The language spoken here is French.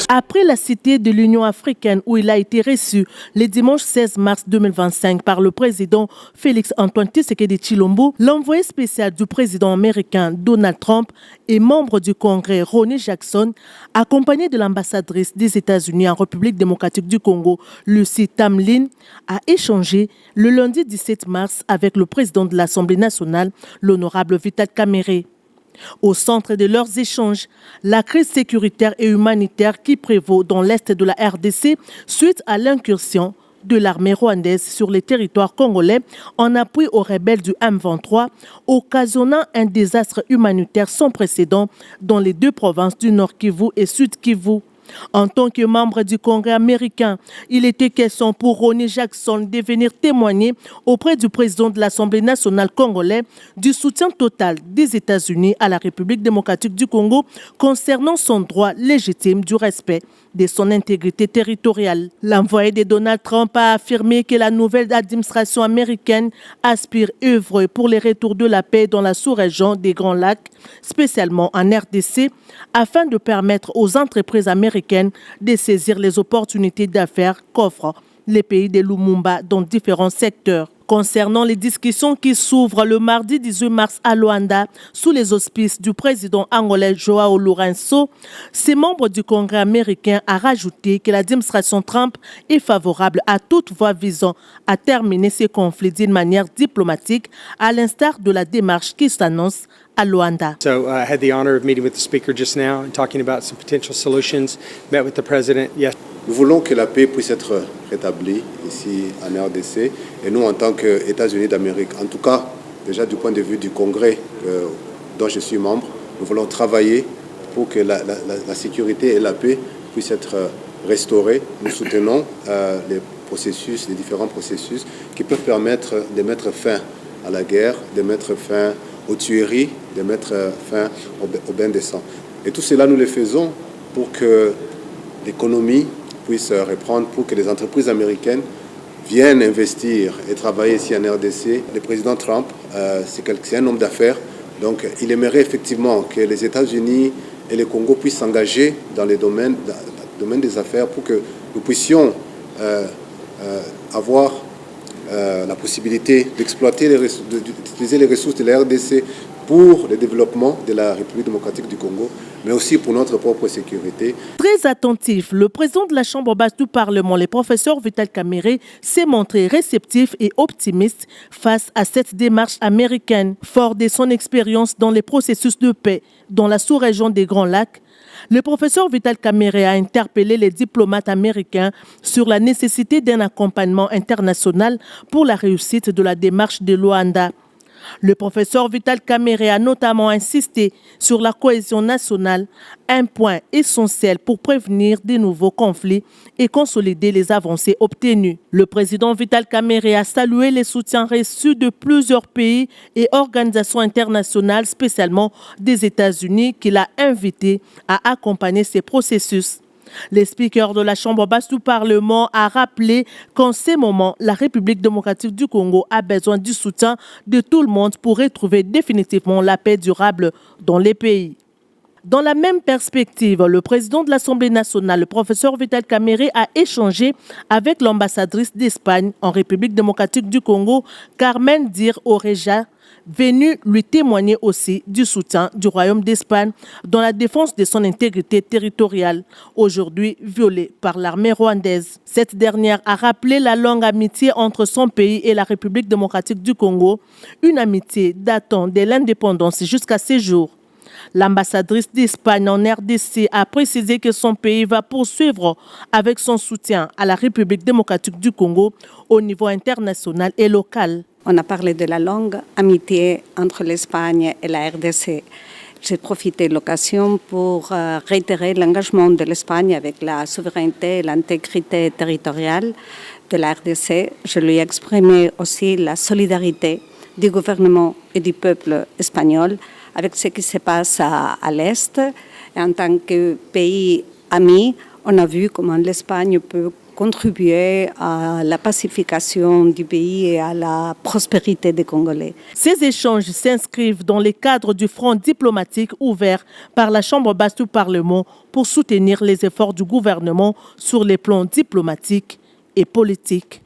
Après la cité de l'Union africaine où il a été reçu le dimanche 16 mars 2025 par le président Félix-Antoine Tshisekedi Tshilombo, l'envoyé spécial du président américain Donald Trump et membre du Congrès Ronny Jackson, accompagné de l'ambassadrice des États-Unis en République démocratique du Congo, Lucie Tamlin, a échangé le lundi 17 mars avec le président de l'Assemblée nationale, l'honorable Vital Kamerhe. Au centre de leurs échanges, la crise sécuritaire et humanitaire qui prévaut dans l'est de la RDC suite à l'incursion de l'armée rwandaise sur les territoires congolais en appui aux rebelles du M23, occasionnant un désastre humanitaire sans précédent dans les deux provinces du Nord Kivu et Sud Kivu. En tant que membre du Congrès américain, il était question pour Ronny Jackson de venir témoigner auprès du président de l'Assemblée nationale congolaise du soutien total des États-Unis à la République démocratique du Congo concernant son droit légitime du respect de son intégrité territoriale. L'envoyé de Donald Trump a affirmé que la nouvelle administration américaine aspire œuvrer pour le retour de la paix dans la sous-région des Grands Lacs, spécialement en RDC, afin de permettre aux entreprises américaines de saisir les opportunités d'affaires qu'offrent les pays de Lumumba dans différents secteurs. Concernant les discussions qui s'ouvrent le mardi 18 mars à Luanda, sous les auspices du président angolais Joao Lourenço, ces membres du Congrès américain a rajouté que l'administration Trump est favorable à toute voie visant à terminer ces conflits d'une manière diplomatique, à l'instar de la démarche qui s'annonce à Luanda. So I had the honor of meeting with the speaker just now and talking about some potential solutions. Met with the president. Yes. Nous voulons que la paix puisse être rétablie ici en RDC et nous en tant qu'États-Unis d'Amérique, en tout cas déjà du point de vue du Congrès dont je suis membre, nous voulons travailler pour que la sécurité et la paix puissent être restaurées. Nous soutenons les différents processus qui peuvent permettre de mettre fin à la guerre, de mettre fin aux tueries, de mettre fin au bain de sang. Et tout cela, nous le faisons pour que l'économie puisse reprendre, pour que les entreprises américaines viennent investir et travailler ici en RDC. Le président Trump, c'est un homme d'affaires, donc il aimerait effectivement que les États-Unis et le Congo puissent s'engager dans le domaine des affaires pour que nous puissions avoir la possibilité d'exploiter, d'utiliser les ressources de la RDC pour le développement de la République démocratique du Congo, mais aussi pour notre propre sécurité. Très attentif, le président de la Chambre basse du Parlement, le professeur Vital Kamerhe, s'est montré réceptif et optimiste face à cette démarche américaine. Fort de son expérience dans les processus de paix dans la sous-région des Grands Lacs, le professeur Vital Kamerhe a interpellé les diplomates américains sur la nécessité d'un accompagnement international pour la réussite de la démarche de Luanda. Le professeur Vital Kamerhe a notamment insisté sur la cohésion nationale, un point essentiel pour prévenir de nouveaux conflits et consolider les avancées obtenues. Le président Vital Kamerhe a salué les soutiens reçus de plusieurs pays et organisations internationales, spécialement des États-Unis, qu'il a invités à accompagner ces processus. Le speaker de la Chambre basse du Parlement a rappelé qu'en ces moments, la République démocratique du Congo a besoin du soutien de tout le monde pour retrouver définitivement la paix durable dans les pays. Dans la même perspective, le président de l'Assemblée nationale, le professeur Vital Kamerhe, a échangé avec l'ambassadrice d'Espagne en République démocratique du Congo, Carmen Dir Oreja, venu lui témoigner aussi du soutien du Royaume d'Espagne dans la défense de son intégrité territoriale, aujourd'hui violée par l'armée rwandaise. Cette dernière a rappelé la longue amitié entre son pays et la République démocratique du Congo, une amitié datant de l'indépendance jusqu'à ces jours. L'ambassadrice d'Espagne en RDC a précisé que son pays va poursuivre avec son soutien à la République démocratique du Congo au niveau international et local. On a parlé de la longue amitié entre l'Espagne et la RDC. J'ai profité de l'occasion pour réitérer l'engagement de l'Espagne avec la souveraineté et l'intégrité territoriale de la RDC. Je lui ai exprimé aussi la solidarité du gouvernement et du peuple espagnol avec ce qui se passe à l'Est. Et en tant que pays ami, on a vu comment l'Espagne peut contribuer à la pacification du pays et à la prospérité des Congolais. Ces échanges s'inscrivent dans le cadre du front diplomatique ouvert par la Chambre basse du Parlement pour soutenir les efforts du gouvernement sur les plans diplomatiques et politiques.